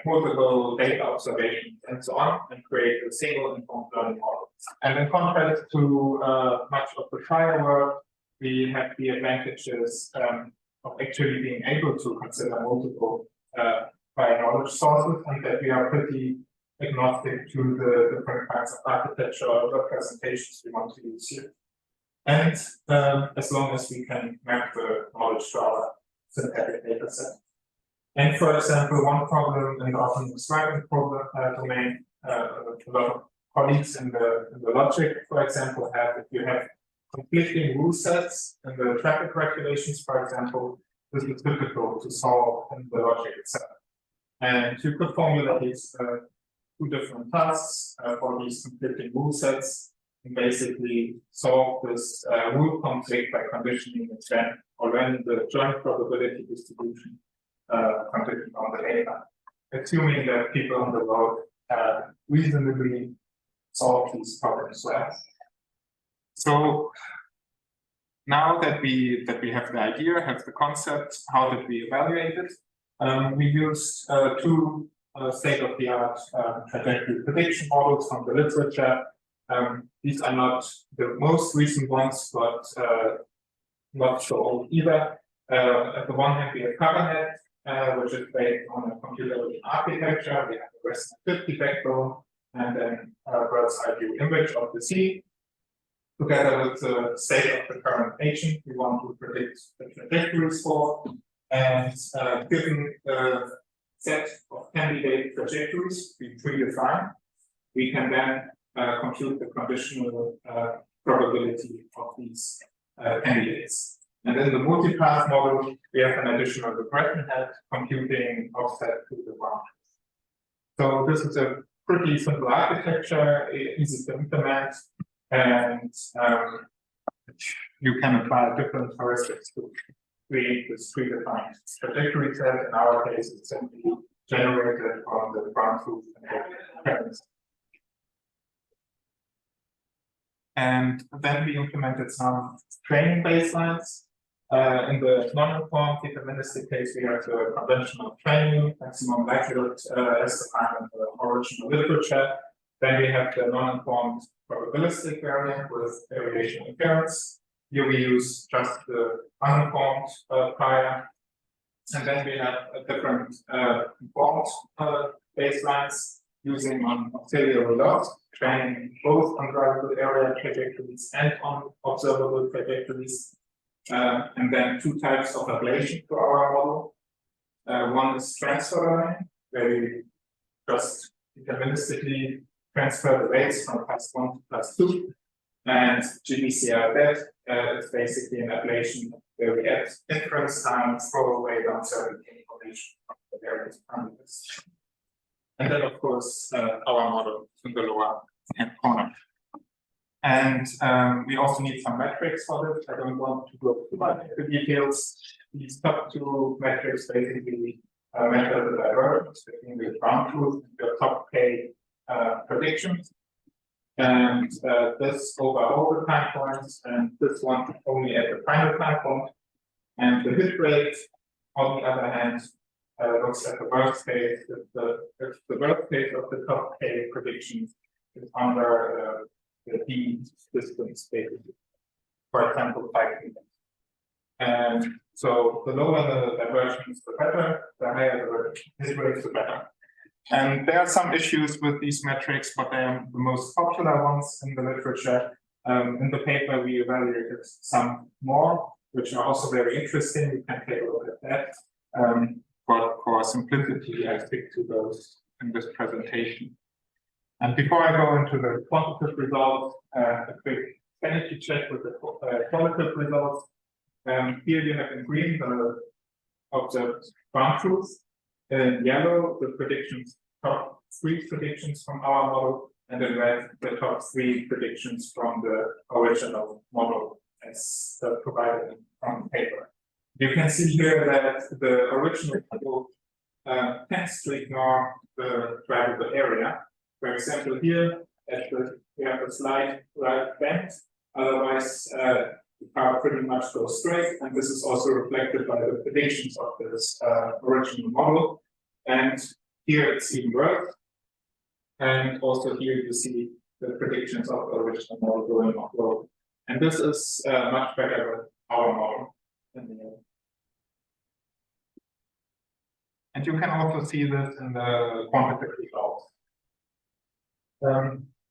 multiple data observations and so on, and create a single informed learning model. And in contrast to much of the prior work, we have the advantages of actually being able to consider multiple prior knowledge sources, and that we are pretty agnostic to the different kinds of architecture or representations we want to use here. And as long as we can map the knowledge to our synthetic data set. And for example, one problem in the autonomous driving problem domain, a lot of colleagues in the logic, for example, have, if you have conflicting rule sets in the traffic regulations, for example, this is difficult to solve in the logic itself. And you could formulate two different tasks for these conflicting rule sets, and basically solve this rule conflict by conditioning it then, or then the joint probability distribution conditioned on the data, assuming that people on the road reasonably solve these problems well. So now that we have the idea, have the concept, how did we evaluate it? We used two state-of-the-art trajectory prediction models from the literature. These are not the most recent ones, but not so old either. At the one hand, we have Cabernet, which is based on a computer vision architecture. We have the Western 50 backbone, and then a bird's eye view image of the sea. Together with the state of the current agent, we want to predict the trajectories for, and given the set of candidate trajectories we predefine, we can then compute the conditional probability of these candidates. And in the multipath model, we have an additional regression head computing offset to the ground. So this is a pretty simple architecture, easy to implement, and you can apply different heuristics to create this predefined trajectory set. In our case, it's simply generated from the ground truth and and then we implemented some training baselines. In the non-informed deterministic case, we have the conventional training, maximum likelihood as defined in the original literature. Then we have the non-informed probabilistic variant with variation inference. Here we use just the uninformed prior. And then we have a different informed baselines using on auxiliary loss, training both on drivable area trajectories and on observable trajectories. And then two types of ablation to our model. One is transfer learning, where we just deterministically transfer the weights from +1 to +2. And GBCR is basically an ablation where we add inference time, throw away the uncertainty information from the various parameters. And then, of course, our model in the lower hand corner. And we also need some metrics for this. I don't want to go too much into details. These top two metrics basically measure the divergence between the ground truth and the top K predictions. And this over all the time points, and this one only at the final time point. And the hit rate, on the other hand, looks at the worst case. If the worst case of the top K predictions is under the D distance, basically, for example, 5 meters. And so the lower the divergence, the better, the higher the hit rate, the better. And there are some issues with these metrics, but they are the most popular ones in the literature. In the paper, we evaluated some more, which are also very interesting. You can take a look at that. But for simplicity, I stick to those in this presentation. And before I go into the quantitative results, a quick sanity check with the qualitative results. Here you have in green the observed ground truth. In yellow, the predictions, top 3 predictions from our model, and in red, the top 3 predictions from the original model as provided from the paper. You can see here that the original model tends to ignore the drivable area. For example, here we have a slight right bend, otherwise the car pretty much goes straight, and this is also reflected by the predictions of this original model. And here it's even worse. And also here you see the predictions of the original model going off road. And this is much better with our model than the other. And you can also see this in the quantitative results.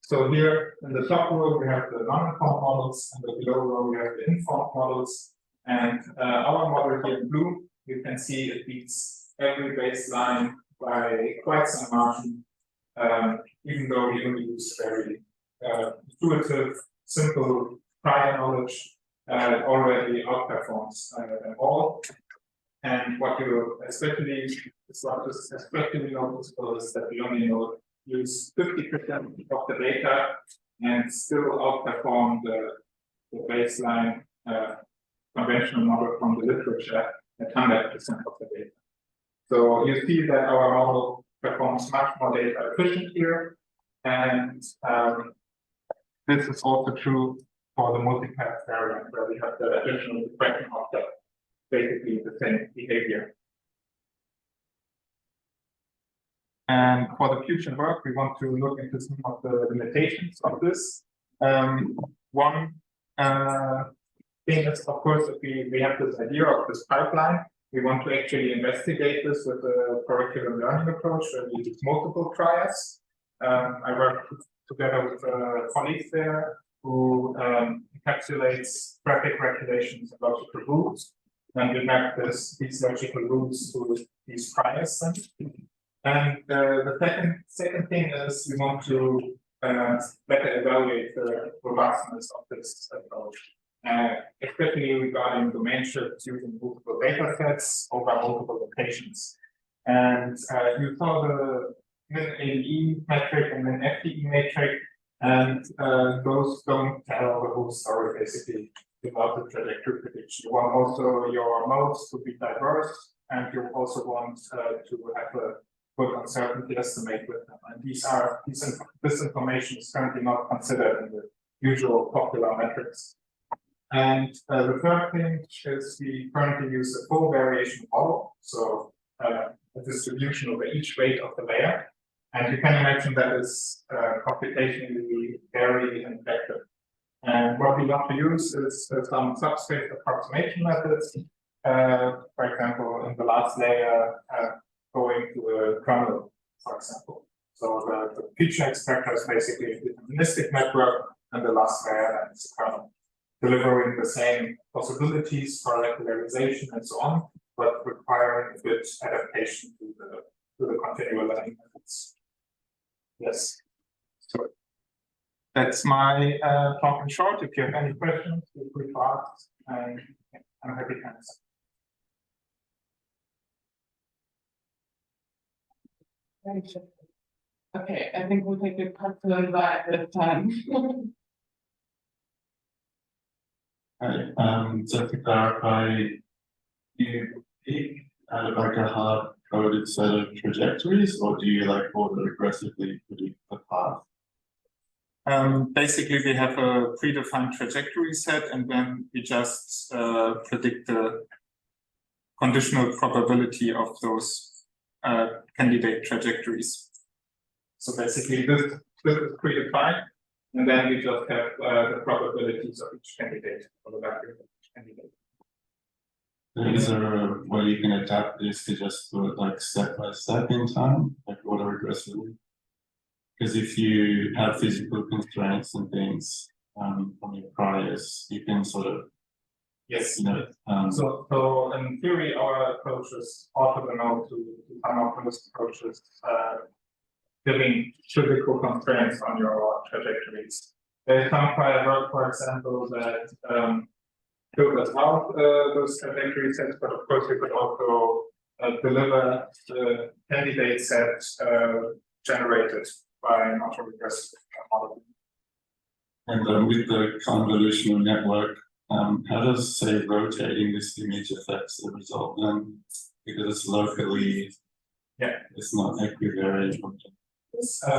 So here in the top row we have the non-informed models, and the below row we have the informed models. And our model here in blue, you can see it beats every baseline by quite some margin, even though we only use very intuitive, simple prior knowledge, already outperforms them all. And what you especially noticeable is that we only use 50% of the data and still outperform the baseline conventional model from the literature at 100% of the data. So you see that our model performs much more data efficient here, and this is also true for the multi-path variant, where we have the additional reflection of the basically the same behavior. And for the future work, we want to look into some of the limitations of this. One thing is, of course, if we have this idea of this pipeline, we want to actually investigate this with a curriculum learning approach where we use multiple trials. I work together with colleagues there who encapsulates traffic regulations and logical rules. And we map these logical rules to these trials. And the second thing is we want to better evaluate the robustness of this approach, especially regarding domain shifts using multiple data sets over multiple locations. And you saw the min ADE metric and min FDE metric, and those don't tell the whole story basically about the trajectory prediction. You want also your modes to be diverse, and you also want to have a good uncertainty estimate with them. And this information is currently not considered in the usual popular metrics. And the third thing is we currently use a full variation model, so a distribution over each weight of the layer. And you can imagine that is computationally very ineffective. And what we want to use is some subspace approximation methods. For example, in the last layer, going to a kernel, for example. So the feature expector is basically a deterministic network, and the last layer is a kernel, delivering the same possibilities for regularization and so on, but requiring a bit adaptation to the continual learning methods. Yes. So that's my talk in short. If you have any questions, feel free to ask, and I'm happy to answer. Okay, I think we'll take a cut to the back this time. Hi, just to clarify, you pick like a hard-coded set of trajectories, or do you like auto-regressively predict the path? Basically, we have a predefined trajectory set, and then we just predict the conditional probability of those candidate trajectories. So basically, this is predefined, and then we just have the probabilities of each candidate, or the value of each candidate. Is there a way you can adapt this to just do it like step by step in time, like auto-regressively? Because if you have physical constraints and things from your priors, you can sort of, yes, you know. So in theory, our approach is orthogonal to some of those approaches, giving physical constraints on your trajectories. There's some prior work, for example, that filters out those trajectory sets, but of course, you could also deliver the candidate set generated by an autoregressive model. And with the convolutional network, how does, say, rotating this image affects the result then? Because it's locally, it's not equivariant.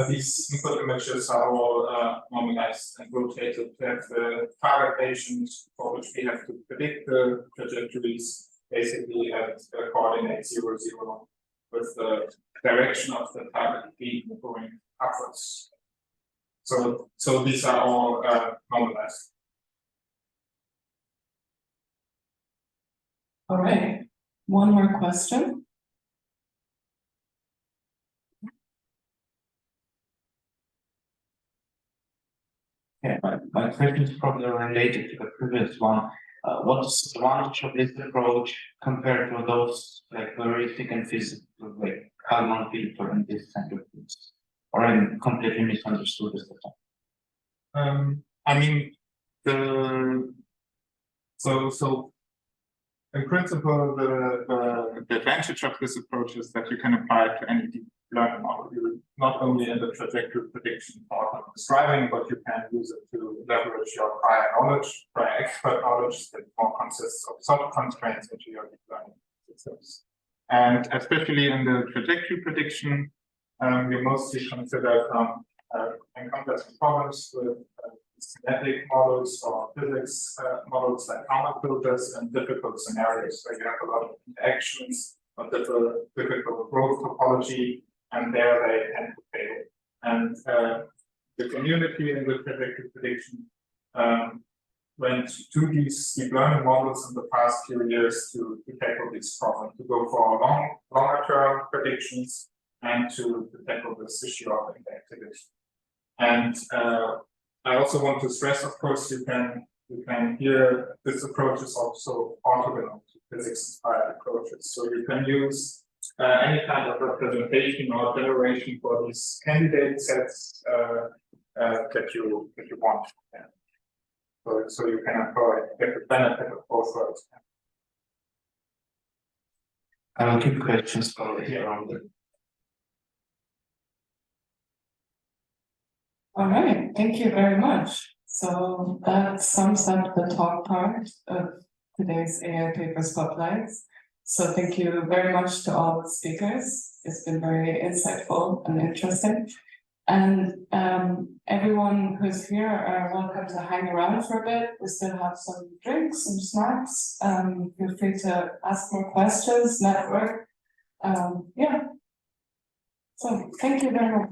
These input images are all normalized and rotated to have the target patients for which we have to predict the trajectories basically at coordinate 0, 0 with the direction of the target beam going upwards. So these are all normalized. All right, one more question. Yeah, my question is probably related to the previous one. What's the advantage of this approach compared to those like heuristic and physical, like Kalman filter and this kind of things? Or I'm completely misunderstood this. I mean, so in principle, the advantage of this approach is that you can apply it to any deep learning model. You not only in the trajectory prediction part of describing, but you can use it to leverage your prior knowledge, prior expert knowledge that more consists of soft constraints into your deep learning systems. And especially in the trajectory prediction, you mostly consider encompassing problems with kinetic models or physics models like counter filters and difficult scenarios where you have a lot of interactions or difficult growth topology, and there they tend to fail. And the community in the trajectory prediction went to these deep learning models in the past few years to tackle this problem, to go for longer term predictions and to tackle this issue of interactivity. And I also want to stress, of course, you can hear this approach is also orthogonal to physics-inspired approaches. So you can use any kind of representation or generation for these candidate sets that you want. Yeah. So you can get the benefit of both worlds. I will keep questions for here on the. All right, thank you very much. So that sums up the talk part of today's AI paper spotlights. So thank you very much to all the speakers. It's been very insightful and interesting. And everyone who's here are welcome to hang around for a bit. We still have some drinks, some snacks. Feel free to ask more questions, network. Yeah. So thank you very much.